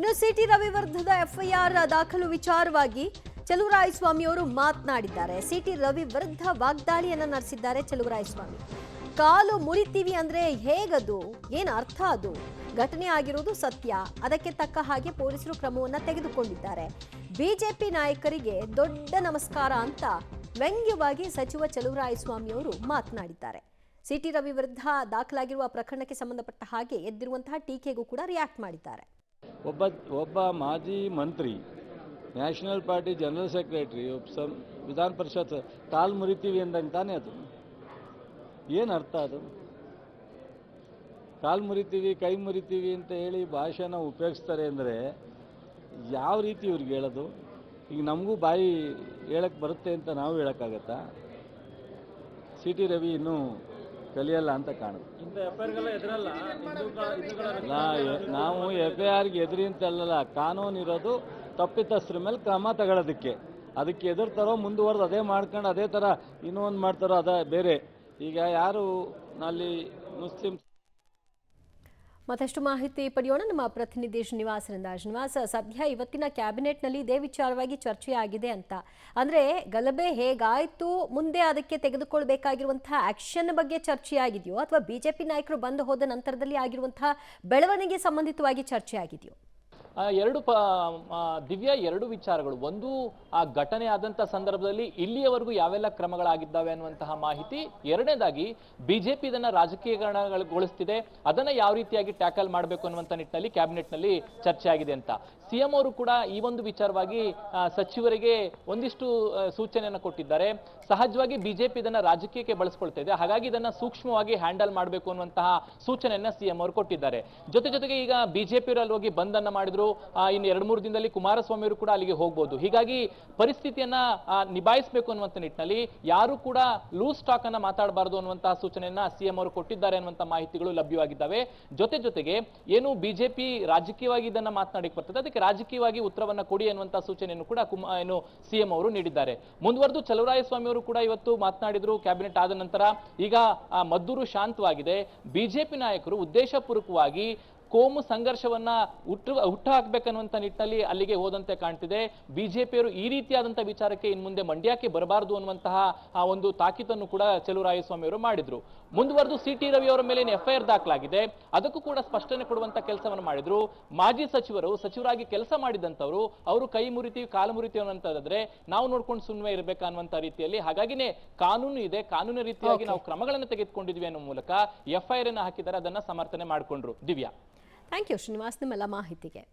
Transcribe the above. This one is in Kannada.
ಇನ್ನು ಸಿಟಿ ರವಿ ವಿರುದ್ಧದ ಎಫ್ಐಆರ್ ದಾಖಲು ವಿಚಾರವಾಗಿ ಚಲುವರಾಯಸ್ವಾಮಿ ಅವರು ಮಾತನಾಡಿದ್ದಾರೆ. ಸಿಟಿ ರವಿ ವಿರುದ್ಧ ವಾಗ್ದಾಳಿಯನ್ನ ನಡೆಸಿದ್ದಾರೆ ಚಲುವರಾಯಸ್ವಾಮಿ. ಕಾಲು ಮುರಿತೀವಿ ಅಂದ್ರೆ ಹೇಗದು, ಏನು ಅರ್ಥ ಅದು? ಘಟನೆ ಆಗಿರುವುದು ಸತ್ಯ, ಅದಕ್ಕೆ ತಕ್ಕ ಹಾಗೆ ಪೊಲೀಸರು ಕ್ರಮವನ್ನ ತೆಗೆದುಕೊಂಡಿದ್ದಾರೆ. ಬಿಜೆಪಿ ನಾಯಕರಿಗೆ ದೊಡ್ಡ ನಮಸ್ಕಾರ ಅಂತ ವ್ಯಂಗ್ಯವಾಗಿ ಸಚಿವ ಚಲುವರಾಯಸ್ವಾಮಿ ಅವರು ಮಾತನಾಡಿದ್ದಾರೆ. ಸಿಟಿ ರವಿ ವಿರುದ್ಧ ದಾಖಲಾಗಿರುವ ಪ್ರಕರಣಕ್ಕೆ ಸಂಬಂಧಪಟ್ಟ ಹಾಗೆ ಎದ್ದಿರುವಂತಹ ಟೀಕೆಗೂ ಕೂಡ ರಿಯಾಕ್ಟ್ ಮಾಡಿದ್ದಾರೆ. ಒಬ್ಬ ಮಾಜಿ ಮಂತ್ರಿ, ನ್ಯಾಷನಲ್ ಪಾರ್ಟಿ ಜನರಲ್ ಸೆಕ್ರೆಟರಿ, ವಿಧಾನ ಪರಿಷತ್ ಕಾಲು ಮುರಿತೀವಿ ಅಂದಂಗೆ ತಾನೇ ಅದು. ಏನು ಅರ್ಥ ಅದು? ಕಾಲು ಮುರಿತೀವಿ, ಕೈ ಮುರಿತೀವಿ ಅಂತ ಹೇಳಿ ಭಾಷೆನ ಉಪಯೋಗಿಸ್ತಾರೆ ಅಂದರೆ ಯಾವ ರೀತಿ ಇವ್ರಿಗೆ ಹೇಳೋದು? ಈಗ ನಮಗೂ ಬಾಯಿ ಹೇಳಕ್ಕೆ ಬರುತ್ತೆ ಅಂತ ನಾವು ಹೇಳೋಕ್ಕಾಗತ್ತಾ? ಸಿ ಟಿ ರವಿ ಇನ್ನೂ ಕಲಿಯಲ್ಲ ಅಂತ ಕಾಣುತ್ತೆ. ನಾವು FIRಗೆ ಎದುರಿ ಅಂತ ಅಲ್ಲಲ್ಲ, ಕಾನೂನು ಇರೋದು ತಪ್ಪಿತಸ್ಥರ ಮೇಲೆ ಕ್ರಮ ತಗೊಳ್ಳೋದಕ್ಕೆ. ಅದಕ್ಕೆ ಎದುರ್ತಾರೋ ಮುಂದುವರೆದು ಅದೇ ಮಾಡ್ಕೊಂಡು ಅದೇ ಥರ ಇನ್ನೂ ಒಂದು ಮಾಡ್ತಾರೋ ಅದ ಬೇರೆ. ಈಗ ಯಾರು ಅಲ್ಲಿ ಮುಸ್ಲಿಂ ಮತ್ತಷ್ಟು ಮಾಹಿತಿ ಪಡೆಯೋಣ ನಮ್ಮ ಪ್ರತಿನಿಧಿ ಶ್ರೀನಿವಾಸರಿಂದ. ಶ್ರೀನಿವಾಸ, ಸದ್ಯ ಇವತ್ತಿನ ಕ್ಯಾಬಿನೆಟ್ನಲ್ಲಿ ಇದೇ ವಿಚಾರವಾಗಿ ಚರ್ಚೆ ಆಗಿದೆ ಅಂತ. ಅಂದರೆ ಗಲಭೆ ಹೇಗಾಯಿತು, ಮುಂದೆ ಅದಕ್ಕೆ ತೆಗೆದುಕೊಳ್ಬೇಕಾಗಿರುವಂತಹ ಆಕ್ಷನ್ ಬಗ್ಗೆ ಚರ್ಚೆ ಆಗಿದೆಯೋ ಅಥವಾ ಬಿಜೆಪಿ ನಾಯಕರು ಬಂದು ಹೋದ ನಂತರದಲ್ಲಿ ಆಗಿರುವಂತಹ ಬೆಳವಣಿಗೆ ಸಂಬಂಧಿತವಾಗಿ ಚರ್ಚೆ ಆಗಿದೆಯೋ? ದಿವ್ಯ, ಎರಡು ವಿಚಾರಗಳು. ಒಂದು, ಆ ಘಟನೆ ಆದಂತಹ ಸಂದರ್ಭದಲ್ಲಿ ಇಲ್ಲಿಯವರೆಗೂ ಯಾವೆಲ್ಲ ಕ್ರಮಗಳಾಗಿದ್ದಾವೆ ಅನ್ನುವಂತಹ ಮಾಹಿತಿ. ಎರಡನೇದಾಗಿ ಬಿಜೆಪಿ ಇದನ್ನ ರಾಜಕೀಯಗೊಳಿಸ್ತಿದೆ, ಅದನ್ನ ಯಾವ ರೀತಿಯಾಗಿ ಟ್ಯಾಕಲ್ ಮಾಡಬೇಕು ಅನ್ನುವಂಥ ನಿಟ್ಟಿನಲ್ಲಿ ಕ್ಯಾಬಿನೆಟ್ ನಲ್ಲಿ ಚರ್ಚೆ ಆಗಿದೆ ಅಂತ ಸಿಎಂ ಅವರು ಕೂಡ ಈ ಒಂದು ವಿಚಾರವಾಗಿ ಸಚಿವರಿಗೆ ಒಂದಿಷ್ಟು ಸೂಚನೆಯನ್ನು ಕೊಟ್ಟಿದ್ದಾರೆ. ಸಹಜವಾಗಿ ಬಿಜೆಪಿ ಇದನ್ನ ರಾಜಕೀಯಕ್ಕೆ ಬಳಸ್ಕೊಳ್ತಾ ಇದೆ, ಹಾಗಾಗಿ ಇದನ್ನ ಸೂಕ್ಷ್ಮವಾಗಿ ಹ್ಯಾಂಡಲ್ ಮಾಡಬೇಕು ಅನ್ನುವಂತಹ ಸೂಚನೆಯನ್ನ ಸಿಎಂ ಅವರು ಕೊಟ್ಟಿದ್ದಾರೆ. ಜೊತೆಗೆ ಈಗ ಬಿಜೆಪಿ ಅಲ್ಲಿ ಹೋಗಿ ಬಂದನ್ನ ಮಾಡಿದ್ರು. ಇನ್ನು 2-3 ದಿನದಲ್ಲಿ ಕುಮಾರಸ್ವಾಮಿ ಅವರು ಕೂಡ ಅಲ್ಲಿಗೆ ಹೋಗಬಹುದು. ಹೀಗಾಗಿ ಪರಿಸ್ಥಿತಿಯನ್ನ ನಿಭಾಯಿಸಬೇಕು ಅನ್ನುವಂಥ ನಿಟ್ಟಿನಲ್ಲಿ ಯಾರು ಕೂಡ ಲೂಸ್ ಟಾಕ್ ಅನ್ನ ಮಾತಾಡಬಾರದು ಅನ್ನುವಂತಹ ಸೂಚನೆಯನ್ನ ಸಿಎಂ ಅವರು ಕೊಟ್ಟಿದ್ದಾರೆ ಅನ್ನುವಂಥ ಮಾಹಿತಿಗಳು ಲಭ್ಯವಾಗಿದ್ದಾವೆ. ಜೊತೆಗೆ ಏನು ಬಿಜೆಪಿ ರಾಜಕೀಯವಾಗಿ ಇದನ್ನ ಮಾತನಾಡಿಕ್ ಬರ್ತದೆ, ಅದಕ್ಕೆ ರಾಜಕೀಯವಾಗಿ ಉತ್ತರವನ್ನ ಕೊಡಿ ಅನ್ನುವಂತಹ ಸೂಚನೆಯನ್ನು ಕೂಡ ಏನು ಸಿಎಂ ಅವರು ನೀಡಿದ್ದಾರೆ. ಮುಂದುವರೆದು ಚಲುವರಾಯಸ್ವಾಮಿ ಅವರು ಕೂಡ ಇವತ್ತು ಮಾತನಾಡಿದ್ರು ಕ್ಯಾಬಿನೆಟ್ ಆದ ನಂತರ. ಈಗ ಮದ್ದೂರು ಶಾಂತವಾಗಿದೆ. ಬಿಜೆಪಿ ನಾಯಕರು ಉದ್ದೇಶಪೂರ್ವಕವಾಗಿ ಕೋಮು ಸಂಘರ್ಷವನ್ನ ಹುಟ್ಟು ಹಾಕ್ಬೇಕನ್ನುವಂತ ನಿಟ್ಟಿನಲ್ಲಿ ಅಲ್ಲಿಗೆ ಹೋದಂತೆ ಕಾಣ್ತಿದೆ. ಬಿಜೆಪಿಯವರು ಈ ರೀತಿಯಾದಂತಹ ವಿಚಾರಕ್ಕೆ ಇನ್ನು ಮುಂದೆ ಮಂಡ್ಯಕ್ಕೆ ಬರಬಾರದು ಅನ್ನುವಂತಹ ಒಂದು ತಾಕೀತನ್ನು ಕೂಡ ಚಲುವರಾಯಸ್ವಾಮಿ ಅವರು ಮಾಡಿದ್ರು. ಮುಂದುವರೆದು ಸಿಟಿ ರವಿ ಅವರ ಮೇಲೆ FIR ದಾಖಲಾಗಿದೆ, ಅದಕ್ಕೂ ಕೂಡ ಸ್ಪಷ್ಟನೆ ಕೊಡುವಂತ ಕೆಲಸವನ್ನು ಮಾಡಿದ್ರು. ಮಾಜಿ ಸಚಿವರಾಗಿ ಕೆಲಸ ಮಾಡಿದಂತವರು ಅವರು ಕೈ ಮುರಿತೀವಿ ಕಾಲು ಮುರಿತೀವಿ ಅನ್ನೋಂತಾದ್ರೆ ನಾವು ನೋಡ್ಕೊಂಡು ಸುಮ್ಮನೆ ಇರಬೇಕಾ ಅನ್ನುವಂತ ರೀತಿಯಲ್ಲಿ. ಹಾಗಾಗಿನೇ ಕಾನೂನು ಇದೆ, ಕಾನೂನು ರೀತಿಯಾಗಿ ನಾವು ಕ್ರಮಗಳನ್ನು ತೆಗೆದುಕೊಂಡಿದ್ವಿ ಅನ್ನೋ ಮೂಲಕ FIR ಅನ್ನು ಹಾಕಿದ್ದಾರೆ, ಅದನ್ನ ಸಮರ್ಥನೆ ಮಾಡಿಕೊಂಡ್ರು. ದಿವ್ಯಾ, ಥ್ಯಾಂಕ್ ಯು ಶ್ರೀನಿವಾಸ್ ನಿಮ್ಮೆಲ್ಲ ಮಾಹಿತಿಗೆ.